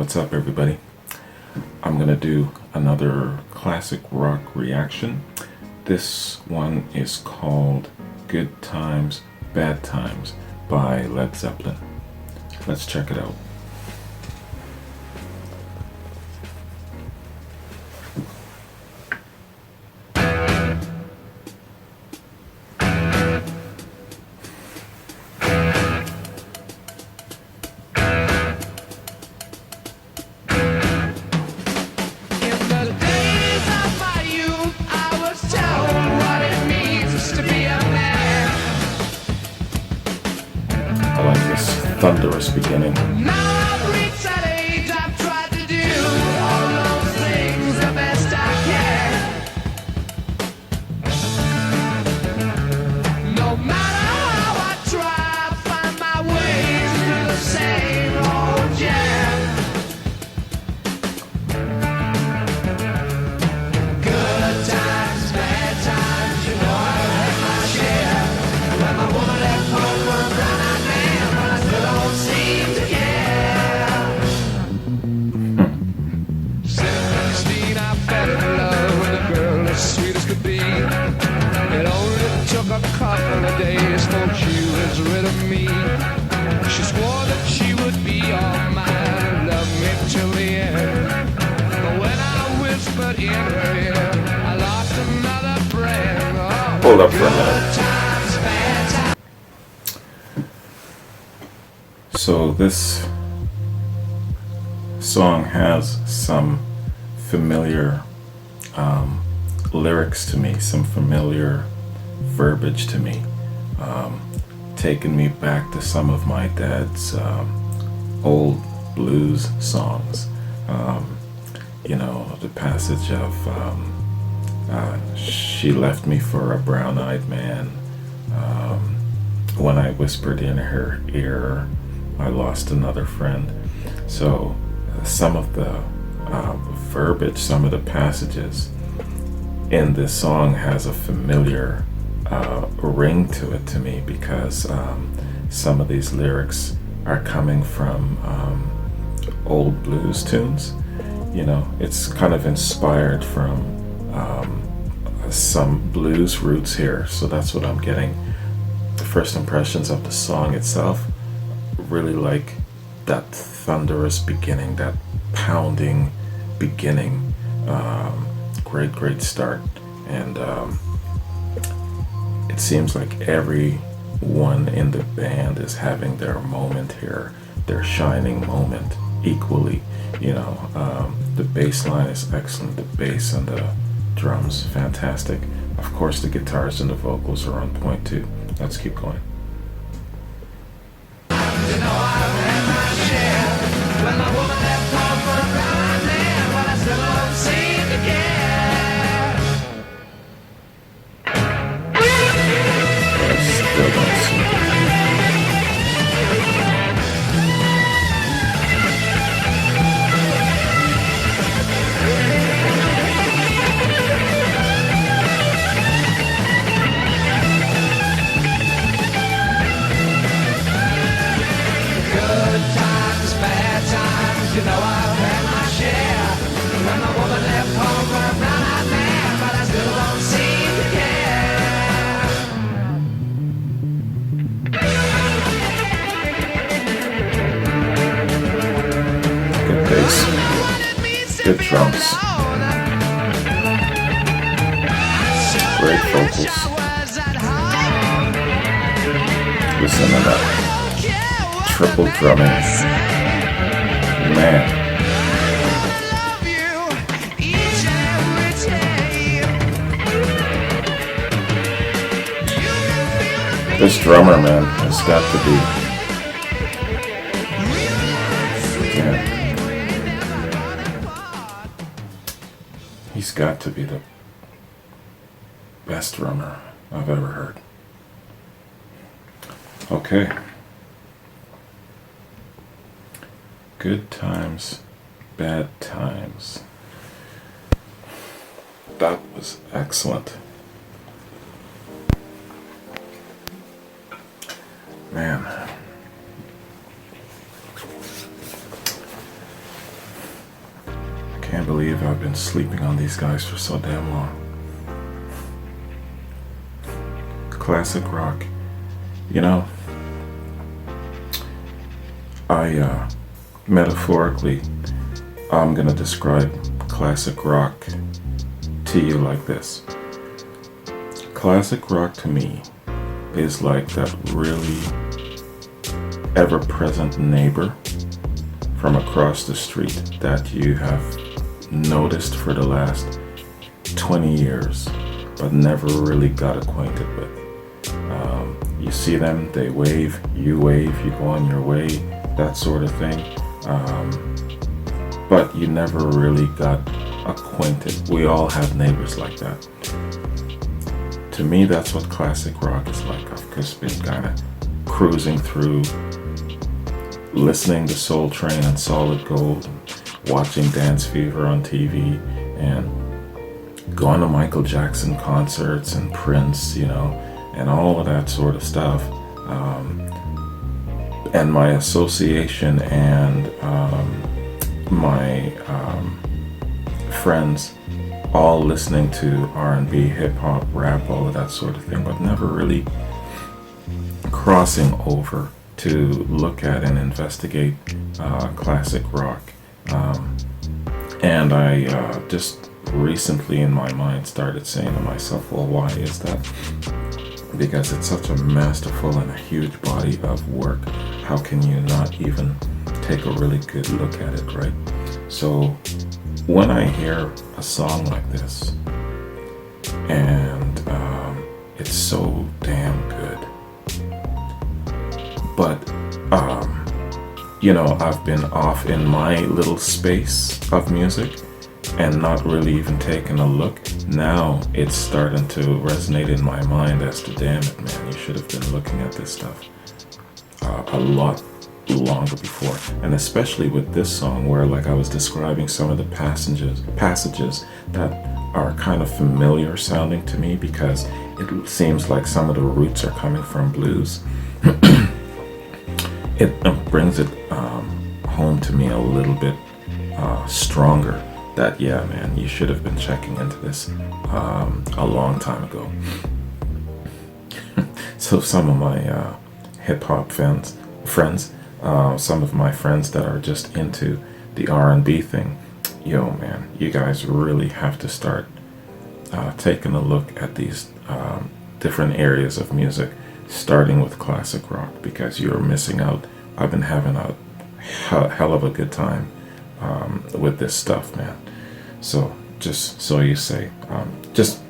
What's up, everybody? I'm gonna do another classic rock reaction. This one is called Good Times, Bad Times by Led Zeppelin. Let's check it out. I like this thunderous beginning. Now I've reached that age, I've tried to do all those things the best I can. No matter how I try, I find my way through the same old jam. Good times, bad times, you know I've had my share. When my woman left home for a brown-eyed man, but I still don't seem to care. Since 16, I fell in love with a girl as sweet as could be. It only took a couple of days for she was rid of me. She swore that she would be all mine and love me till the end. But when I whispered in her ear, I lost another friend. Oh, Hold up for a minute. good times, bad times. So this song has some familiar lyrics to me, some familiar verbiage to me, taking me back to some of my dad's old blues songs. You know, the passage of she left me for a brown-eyed man. When I whispered in her ear, I lost another friend. So some of the verbiage, some of the passages in this song has a familiar ring to it to me, because some of these lyrics are coming from old blues tunes. You know, it's kind of inspired from some blues roots here, so that's what I'm getting. The first impressions of the song itself, really like that thunderous beginning, that pounding beginning. Great start, and it seems like everyone in the band is having their moment here, their shining moment equally. You know, the bass line is excellent, the bass and the drums fantastic. Of course, the guitars and the vocals are on point too. Let's keep going. You know I've had my share. When my woman left home for a brown-eyed man, but I still don't seem to care. I still don't see it. Good times, bad times, you know I've had my share. When my woman left home for a brown-eyed man, but I still don't seem to care. Good bass, good drums, great vocals. Listen to that triple drumming, man. This drummer, man, has got to be, he's got to be the best drummer I've ever heard. Okay. Good times, bad times. That was excellent. Man. Can't believe I've been sleeping on these guys for so damn long. Classic rock. You know, metaphorically, I'm gonna describe classic rock to you like this. Classic rock to me is like that really ever-present neighbor from across the street that you have noticed for the last 20 years but never really got acquainted with. You see them, they wave, you go on your way, that sort of thing. But you never really got acquainted. We all have neighbors like that. To me, that's what classic rock is like. I've just been kind of cruising through, listening to Soul Train and Solid Gold, and watching Dance Fever on TV, and going to Michael Jackson concerts and Prince, you know, and all of that sort of stuff. And my association and my friends all listening to R&B, hip-hop, rap, all of that sort of thing, but never really crossing over to look at and investigate classic rock. And I just recently in my mind started saying to myself, well, why is that? Because it's such a masterful and a huge body of work. How can you not even take a really good look at it, right? So when I hear a song like this, and it's so damn good, but you know, I've been off in my little space of music and not really even taking a look. Now it's starting to resonate in my mind as to, damn it, man, you should have been looking at this stuff a lot longer before. And especially with this song, where like I was describing some of the passages that are kind of familiar sounding to me, because it seems like some of the roots are coming from blues. It brings it home to me a little bit stronger that, yeah, man, you should have been checking into this a long time ago. So some of my hip-hop friends, some of my friends that are just into the R&B thing, yo, man, you guys really have to start taking a look at these different areas of music, starting with classic rock, because you're missing out. I've been having a hell of a good time with this stuff, man. So just so you say, just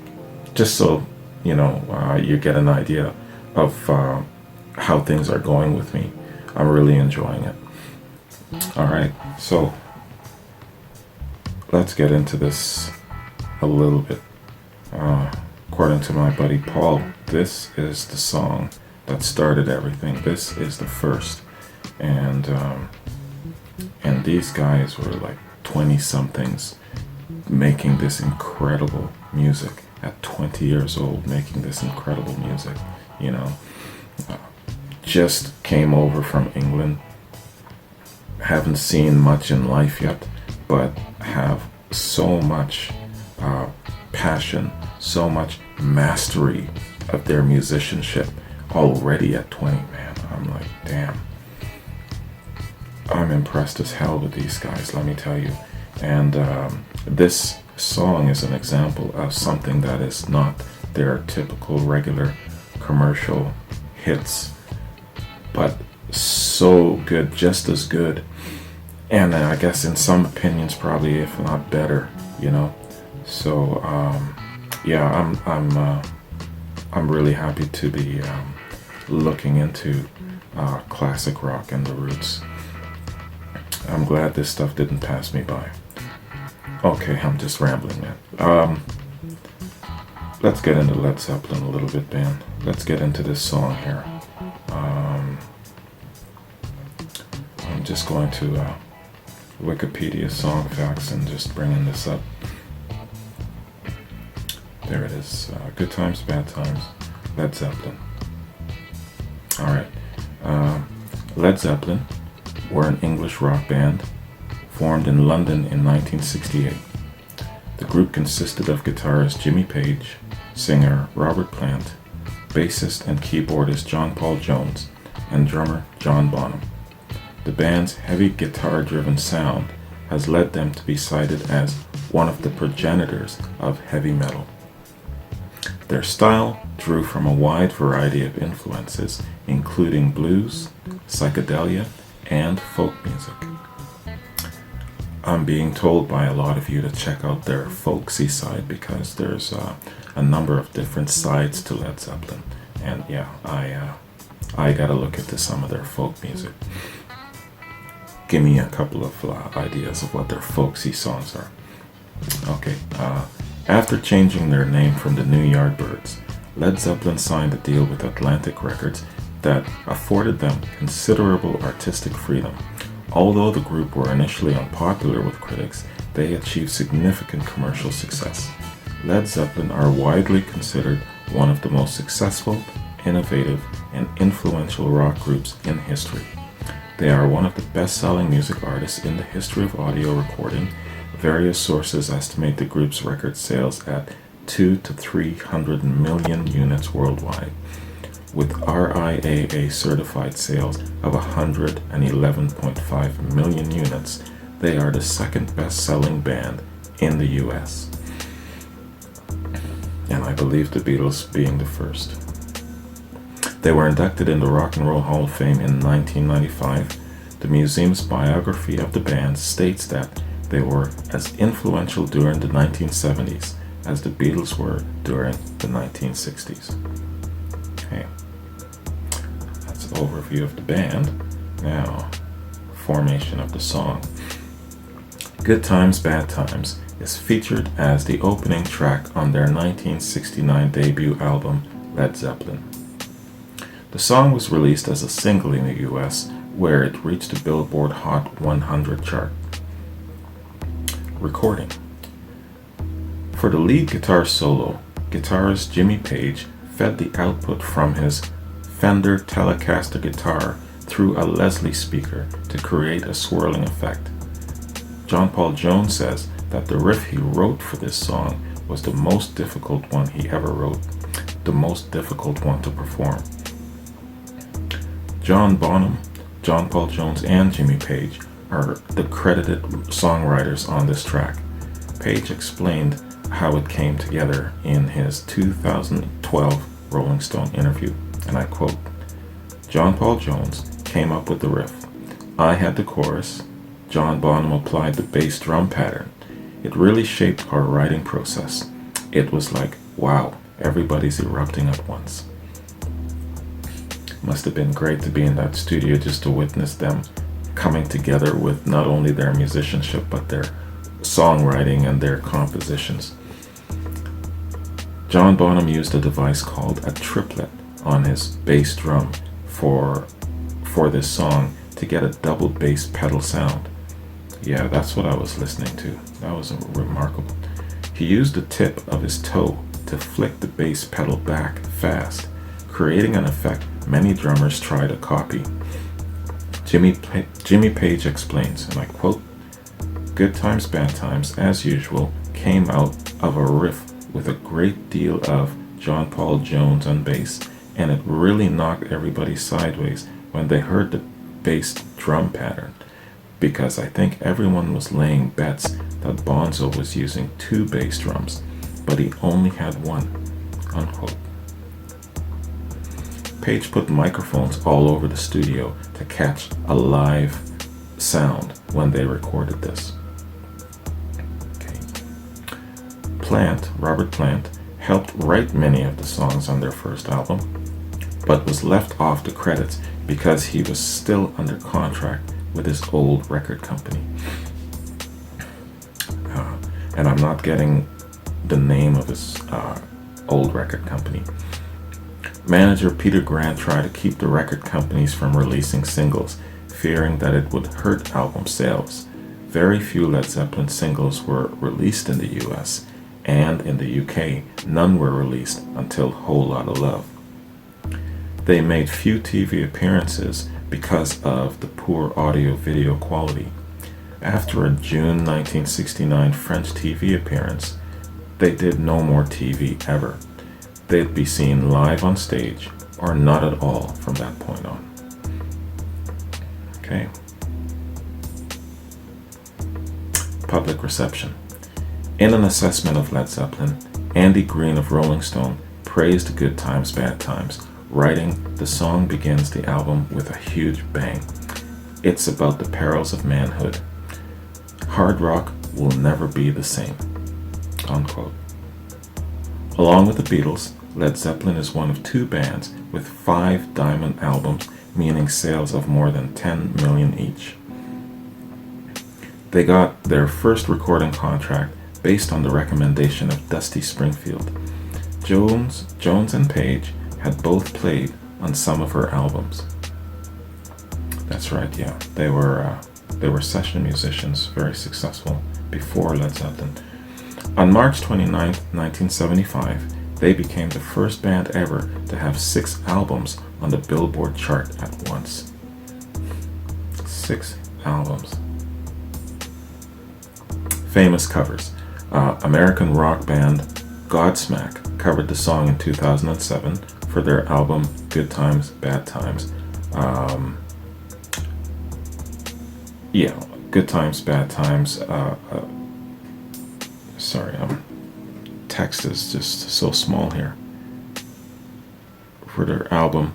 so you know, you get an idea of how things are going with me. I'm really enjoying it. All right, so let's get into this a little bit. According to my buddy Paul, this is the song that started everything. This is the first, and these guys were like 20-somethings making this incredible music at 20 years old, making this incredible music, you know. Just came over from England, haven't seen much in life yet, but have so much passion, so much mastery of their musicianship already at 20, man. I'm like, damn. I'm impressed as hell with these guys, let me tell you. And this song is an example of something that is not their typical regular commercial hits, but so good, just as good, and I guess in some opinions probably, if not better, you know. So yeah, I'm really happy to be looking into classic rock and the roots. I'm glad this stuff didn't pass me by. Okay, I'm just rambling, man. Let's get into Led Zeppelin a little bit, man. Let's get into this song here. I'm just going to Wikipedia song facts and just bringing this up. There it is. Good Times, Bad Times, Led Zeppelin. Alright. Led Zeppelin were an English rock band formed in London in 1968. The group consisted of guitarist Jimmy Page, singer Robert Plant, bassist and keyboardist John Paul Jones, and drummer John Bonham. The band's heavy guitar-driven sound has led them to be cited as one of the progenitors of heavy metal. Their style drew from a wide variety of influences, including blues, psychedelia, and folk music. I'm being told by a lot of you to check out their folksy side because there's a number of different sides to Led Zeppelin, and yeah, I gotta look into some of their folk music. Give me a couple of ideas of what their folksy songs are. Okay, after changing their name from the New Yardbirds, Led Zeppelin signed a deal with Atlantic Records that afforded them considerable artistic freedom. Although the group were initially unpopular with critics, they achieved significant commercial success. Led Zeppelin are widely considered one of the most successful, innovative, and influential rock groups in history. They are one of the best-selling music artists in the history of audio recording. Various sources estimate the group's record sales at 200 to 300 million units worldwide. With RIAA certified sales of 111.5 million units, they are the second best-selling band in the US. And I believe the Beatles being the first. They were inducted in the Rock and Roll Hall of Fame in 1995. The museum's biography of the band states that they were as influential during the 1970s as the Beatles were during the 1960s. Okay, that's an overview of the band. Now, formation of the song. Good Times, Bad Times is featured as the opening track on their 1969 debut album, Led Zeppelin. The song was released as a single in the US, where it reached the Billboard Hot 100 chart. Recording. For the lead guitar solo, guitarist Jimmy Page fed the output from his Fender Telecaster guitar through a Leslie speaker to create a swirling effect. John Paul Jones says that the riff he wrote for this song was the most difficult one he ever wrote, the most difficult one to perform. John Bonham, John Paul Jones, and Jimmy Page are the credited songwriters on this track. Page explained how it came together in his 2012 Rolling Stone interview, and I quote, "John Paul Jones came up with the riff. I had the chorus. John Bonham applied the bass drum pattern. It really shaped our writing process. It was like, wow, everybody's erupting at once." Must have been great to be in that studio just to witness them coming together with not only their musicianship but their songwriting and their compositions. John Bonham used a device called a triplet on his bass drum for this song to get a double bass pedal sound. Yeah, that's what I was listening to. That was remarkable. He used the tip of his toe to flick the bass pedal back fast, creating an effect many drummers try to copy. Jimmy Page explains, and I quote, "Good Times, Bad Times, as usual, came out of a riff with a great deal of John Paul Jones on bass, and it really knocked everybody sideways when they heard the bass drum pattern, because I think everyone was laying bets that Bonzo was using 2 bass drums, but he only had 1, unquote. Page put microphones all over the studio to catch a live sound when they recorded this. Okay. Robert Plant, helped write many of the songs on their first album, but was left off the credits because he was still under contract with his old record company. And I'm not getting the name of his old record company. Manager Peter Grant tried to keep the record companies from releasing singles, fearing that it would hurt album sales. Very few Led Zeppelin singles were released in the US, and in the UK, none were released until Whole Lotta Love. They made few TV appearances because of the poor audio-video quality. After a June 1969 French TV appearance, they did no more TV ever. They'd be seen live on stage or not at all from that point on. Okay. Public reception. In an assessment of Led Zeppelin, Andy Green of Rolling Stone praised Good Times, Bad Times, writing, "The song begins the album with a huge bang. It's about the perils of manhood. Hard rock will never be the same." Unquote. Along with the Beatles, Led Zeppelin is one of two bands with 5 diamond albums, meaning sales of more than 10 million each. They got their first recording contract based on the recommendation of Dusty Springfield. Jones and Page had both played on some of her albums. That's right, yeah. They were session musicians, very successful before Led Zeppelin. On March 29, 1975, they became the first band ever to have 6 albums on the Billboard chart at once. 6 albums. Famous covers. American rock band Godsmack covered the song in 2007 for their album Good Times, Bad Times. Good Times, Bad Times. Sorry, text is just so small here. For their album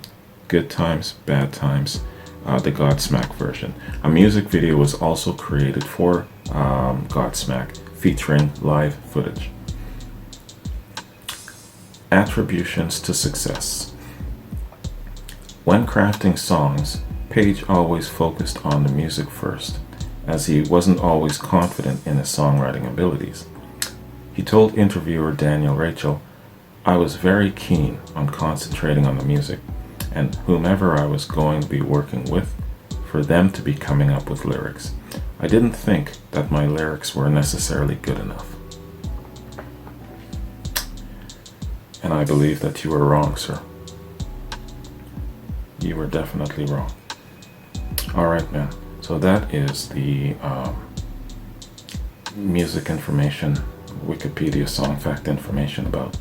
Good Times, Bad Times, the Godsmack version. A music video was also created for Godsmack, featuring live footage. Attributions to success. When crafting songs, Page always focused on the music first, as he wasn't always confident in his songwriting abilities. He told interviewer Daniel Rachel, "I was very keen on concentrating on the music, and whomever I was going to be working with, for them to be coming up with lyrics. I didn't think that my lyrics were necessarily good enough." And I believe that you were wrong, sir. You were definitely wrong. Alright, man. So that is the music information, Wikipedia song fact information about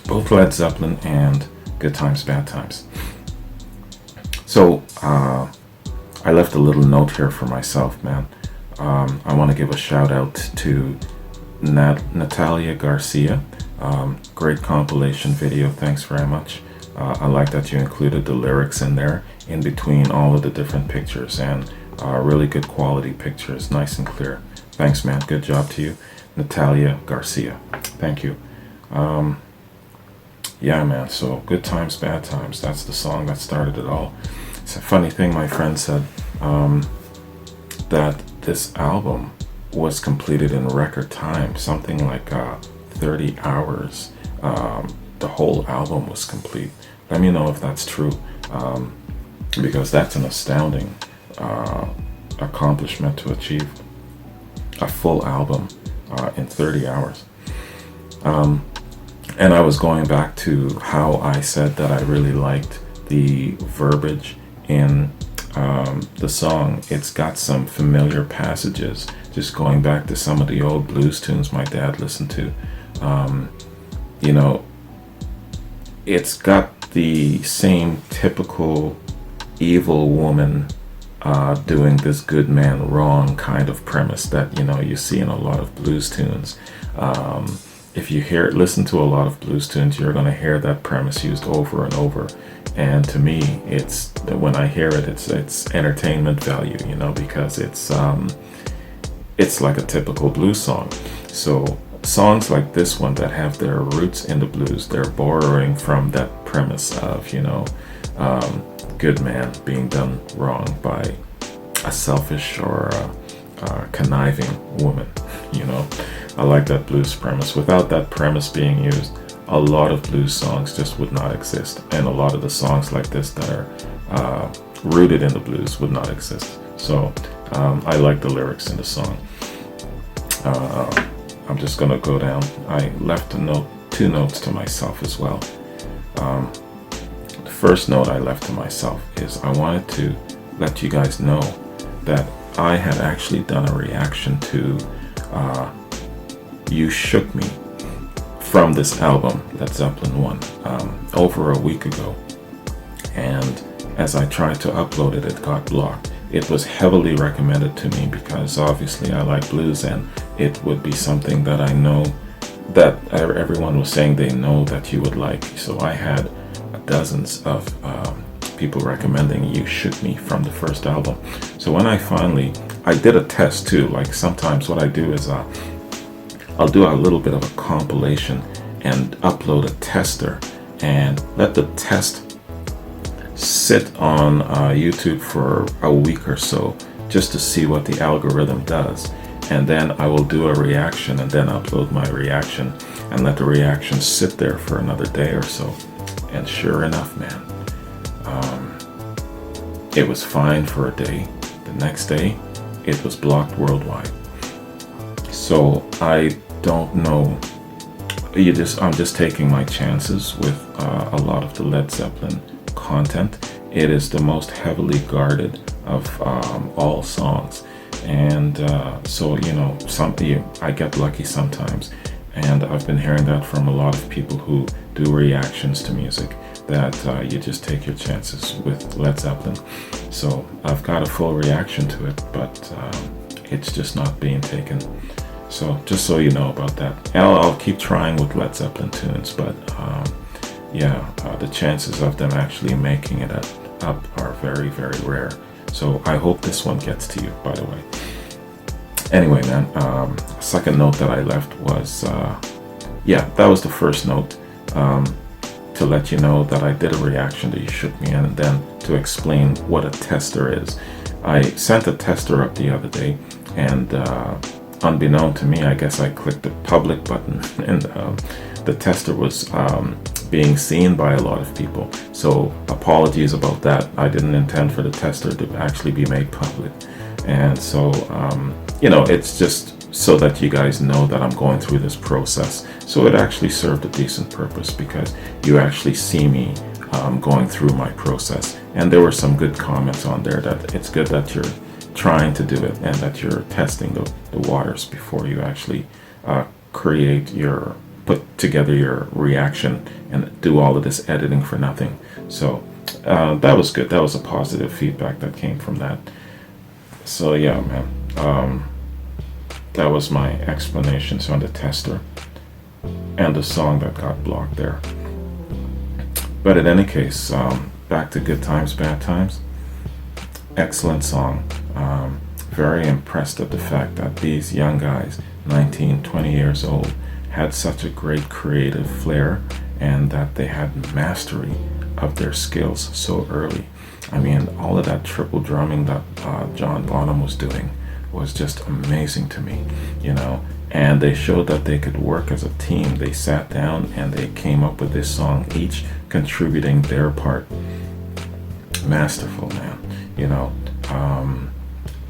both Led Zeppelin and Good Times, Bad Times. So, I left a little note here for myself, man. I want to give a shout out to Natalia Garcia. Great compilation video, thanks very much. I like that you included the lyrics in there, in between all of the different pictures, and really good quality pictures, nice and clear. Thanks, man, good job to you. Natalia Garcia, thank you. Yeah, man, so Good Times, Bad Times, that's the song that started it all. It's a funny thing, my friend said that this album was completed in record time, something like 30 hours. The whole album was complete. Let me know if that's true, because that's an astounding accomplishment to achieve a full album in 30 hours. And I was going back to how I said that I really liked the verbiage in the song. It's got some familiar passages, just going back to some of the old blues tunes my dad listened to. You know, it's got the same typical evil woman doing this good man wrong kind of premise that, you know, you see in a lot of blues tunes. If you listen to a lot of blues tunes, you're going to hear that premise used over and over. And to me, when I hear it, it's entertainment value, you know, because it's like a typical blues song. So songs like this one that have their roots in the blues, they're borrowing from that premise of, you know, good man being done wrong by a selfish or a conniving woman, you know. I like that blues premise. Without that premise being used, a lot of blues songs just would not exist, and a lot of the songs like this that are rooted in the blues would not exist. So I like the lyrics in the song. I'm just gonna go down. I left two notes to myself as well. The first note I left to myself is I wanted to let you guys know that I had actually done a reaction to You Shook Me from this album, Led Zeppelin 1, over a week ago. And as I tried to upload it, it got blocked. It was heavily recommended to me because obviously I like blues, and it would be something that I know that everyone was saying they know that you would like. So I had dozens of people recommending You Shook Me from the first album. So when I did a test too. Like sometimes what I do is I'll do a little bit of a compilation and upload a tester and let the test sit on YouTube for a week or so just to see what the algorithm does. And then I will do a reaction and then upload my reaction and let the reaction sit there for another day or so. And sure enough, man, it was fine for a day. The next day, it was blocked worldwide. So I don't know. I'm just taking my chances with a lot of the Led Zeppelin content. It is the most heavily guarded of all songs, and so I get lucky sometimes, and I've been hearing that from a lot of people who do reactions to music, that you just take your chances with Led Zeppelin. So I've got a full reaction to it, but it's just not being taken. So just so you know about that. And I'll keep trying with Led Zeppelin tunes, but the chances of them actually making it up are very, very rare. So I hope this one gets to you, by the way. Anyway, man, second note that I left was, that was the first note, to let you know that I did a reaction to You Shook Me, and then to explain what a tester is. I sent a tester up the other day, and unbeknown to me, I guess I clicked the public button, and the tester was being seen by a lot of people. So apologies about that. I didn't intend for the tester to actually be made public. And so, it's just so that you guys know that I'm going through this process. So it actually served a decent purpose because you actually see me going through my process. And there were some good comments on there that it's good that you're trying to do it and that you're testing the waters before you actually put together your reaction and do all of this editing for nothing. So that was good. That was a positive feedback that came from that. So yeah, man, that was my explanations on the tester and the song that got blocked there. But in any case, back to Good Times, Bad Times. Excellent song. Very impressed at the fact that these young guys, 19, 20 years old, had such a great creative flair, and that they had mastery of their skills so early. I mean, all of that triple drumming that John Bonham was doing was just amazing to me, and they showed that they could work as a team. They sat down and they came up with this song, each contributing their part. Masterful, man,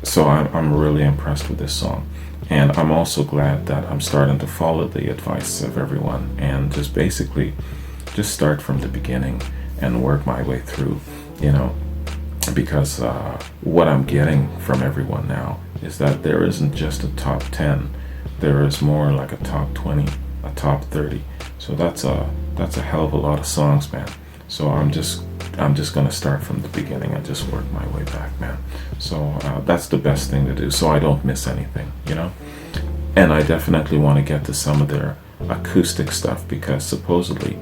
so I'm really impressed with this song. And I'm also glad that I'm starting to follow the advice of everyone and just basically just start from the beginning and work my way through, because what I'm getting from everyone now is that there isn't just a top 10, there is more like a top 20, a top 30. So that's a hell of a lot of songs, man. So I'm just gonna start from the beginning and just work my way back, man. So that's the best thing to do, so I don't miss anything, And I definitely want to get to some of their acoustic stuff, because supposedly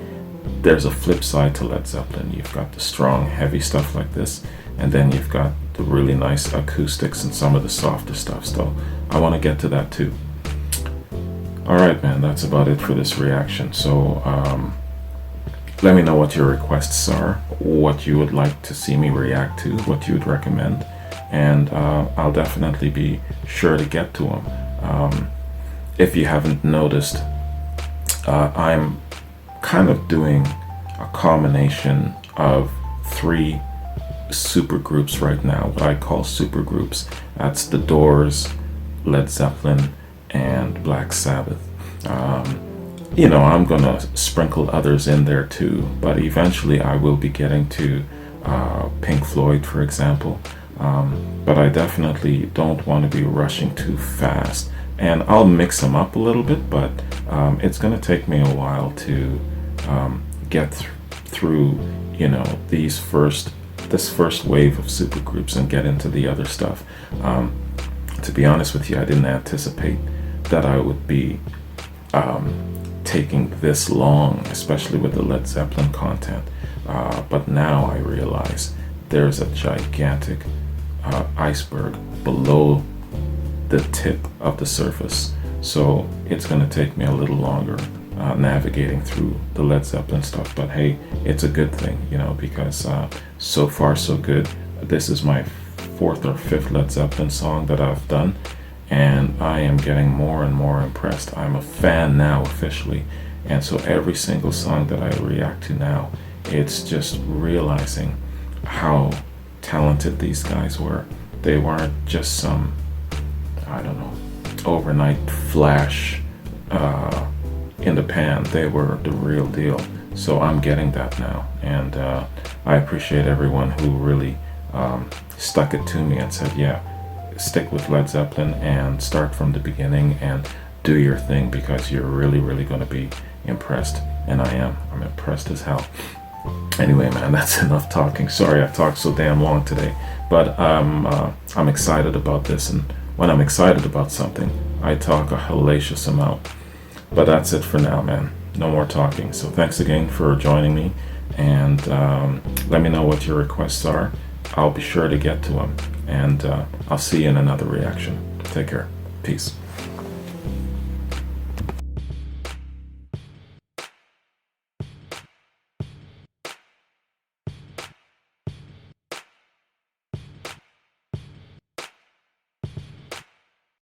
there's a flip side to Led Zeppelin. You've got the strong, heavy stuff like this, and then you've got the really nice acoustics and some of the softer stuff. So I want to get to that too. All right, man, that's about it for this reaction. So let me know what your requests are, what you would like to see me react to, what you would recommend, and I'll definitely be sure to get to them. If you haven't noticed, I'm kind of doing a combination of 3 super groups right now, what I call super groups. That's The Doors, Led Zeppelin, and Black Sabbath. I'm gonna sprinkle others in there too, but eventually I will be getting to Pink Floyd, for example. But I definitely don't want to be rushing too fast. And I'll mix them up a little bit, but it's going to take me a while to get through, you know, this first wave of supergroups and get into the other stuff. To be honest with you, I didn't anticipate that I would be taking this long, especially with the Led Zeppelin content. But now I realize there's a gigantic iceberg below the tip of the surface. So it's going to take me a little longer navigating through the Led Zeppelin stuff. But hey, it's a good thing, you know, because so far so good. This is my fourth or fifth Led Zeppelin song that I've done, and I am getting more and more impressed. I'm a fan now officially, and so every single song that I react to now, it's just realizing how talented these guys were. They weren't just some, I don't know, overnight flash in the pan. They were the real deal. So I'm getting that now, and I appreciate everyone who really stuck it to me and said, yeah, stick with Led Zeppelin and start from the beginning and do your thing, because you're really, really going to be impressed. And I am. I'm impressed as hell. Anyway, man, that's enough talking. Sorry I talked so damn long today, but I'm excited about this, and when I'm excited about something, I talk a hellacious amount. But that's it for now, man. No more talking. So thanks again for joining me, and let me know what your requests are. I'll be sure to get to them, and I'll see you in another reaction. Take care. Peace.